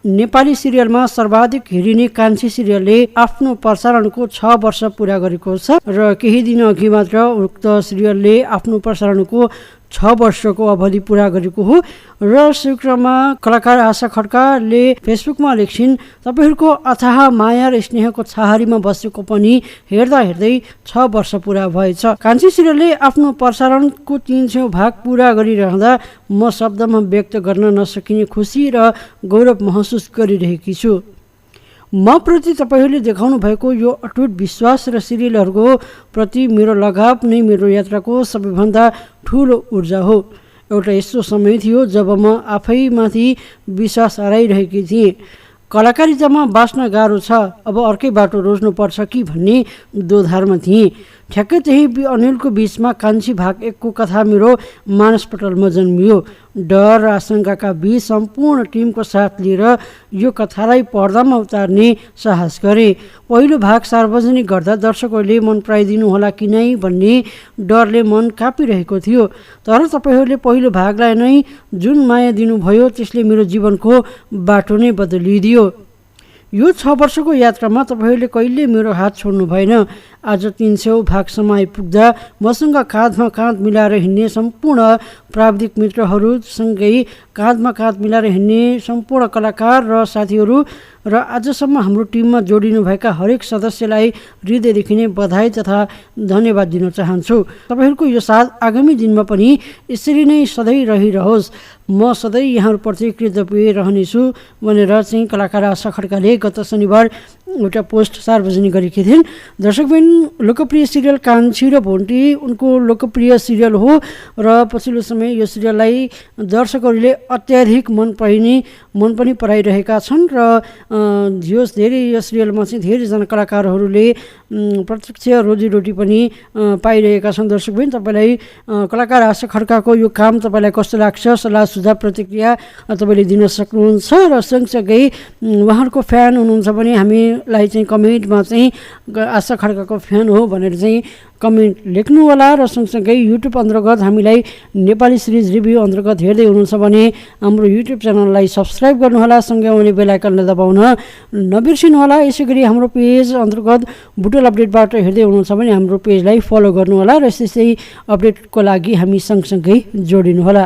नेपाली सिरियलमा सर्वाधिक हेरिने कान्छी सिरियलले आफ्नो प्रसारणको 6 वर्ष पूरा गरेको छ र केही दिन अघि मात्र उक्त सिरियलले आफ्नो प्रसारणको 6 वर्षको अवधि पूरा गरेको हो र शीघ्रमा कलाकार आशा खड्काले फेसबुकमा लेख्छिन्, तपाईहरूको अथाह माया र स्नेहको छाहारीमा बसेको पनि हेर्दा हेर्दै 6 वर्ष पूरा भएछ। कान्छी सिरियलले आफ्नो प्रसारणको 300 भाग पूरा गरिरहँदा म शब्दमा व्यक्त गर्न नसकिने खुसी र गौरव महसुस गरिरहेकी छु। म प्रति तपाईहरूले देखाउनु भएको यो अटुट विश्वास र सिरियलहरूको प्रति मेरो लगाव नै मेरो यात्राको सबैभन्दा ठुलो ऊर्जा हो। एउटा यस्तो समय थियो जब म आफैमाथि विश्वास हराइरहेकी थिएँ। कलाकारितामा बाँच्न गाह्रो छ, अब अर्कै बाटो रोज्नुपर्छ कि भन्ने दोधारमा थिएँ। ठ्याक्कै त्यही अनिलको बिचमा कान्छी भाग 1 को कथा मेरो मानसपटलमा जन्मियो। डर र आशंकाका बीच सम्पूर्ण टिमको साथ लिएर यो कथालाई पर्दामा उतार्ने साहस गरेँ। पहिलो भाग सार्वजनिक गर्दा दर्शकहरूले मन पराइदिनु होला कि नै भन्ने डरले मन कापिरहेको थियो। तर तपाईँहरूले पहिलो भागलाई नै जुन माया दिनुभयो त्यसले मेरो जीवनको बाटो नै बदलिदियो। यो 6 वर्षको यात्रामा तपाईँहरूले कहिले मेरो हात छोड्नु भएन। आज 300 भागसम्म आइपुग्दा मसँग काँधमा काँध मिलाएर हिँड्ने सम्पूर्ण प्राविधिक मित्रहरूसँगै काँधमा काँध मिलाएर हिँड्ने सम्पूर्ण कलाकार र साथीहरू र आजसम्म हाम्रो टिममा जोडिनुभएका हरेक सदस्यलाई हृदयदेखि नै बधाई तथा धन्यवाद दिन चाहन्छु। तपाईँहरूको यो साथ आगामी दिनमा पनि यसरी नै सधैँ रहिरहोस्। म सधैँ यहाँहरूप्रति कृतज्ञ रहनेछु भनेर चाहिँ कलाकार आशा खड्काले गत शनिबार एउटा पोस्ट सार्वजनिक गरेकी थिइन्। दर्शकबिन, लोकप्रिय सिरियल कान्छी र भोन्टी उनको लोकप्रिय सिरियल हो र पछिल्लो समय यो सिरियललाई दर्शकहरूले अत्याधिक मन पनि पराइरहेका छन् र धेरै यो सिरियलमा चाहिँ धेरैजना कलाकारहरूले प्रत्यक्ष रोजीरोटी पनि पाइरहेका छन्। दर्शकबिन, तपाईँलाई कलाकार आशा खड्काको यो काम तपाईँलाई कस्तो लाग्छ? सल्लाह सुझाव प्रतिक्रिया तपाईँले दिन सक्नुहुन्छ र सँगसँगै उहाँहरूको फ्यान हुनुहुन्छ भने हामीलाई चाहिँ कमेन्टमा चाहिँ आशा खड्काको फ्यान हो भनेर चाहिँ कमेन्ट लेख्नु होला र सँगसँगै युट्युब अन्तर्गत हामीलाई नेपाली सिरिज रिभ्यू अन्तर्गत हेर्दै हुनुहुन्छ भने हाम्रो युट्युब च्यानललाई सब्सक्राइब गर्नुहोला, सँगै आउने बेल आइकनलाई दबाउन नबिर्सिनुहोला। यसै गरी हाम्रो पेज अन्तर्गत बुटोल अपडेटबाट हेर्दै हुनुहुन्छ भने हाम्रो पेजलाई फलो गर्नुहोला र यसै अपडेटको लागि हामी सँगसँगै जोडिनुहोला।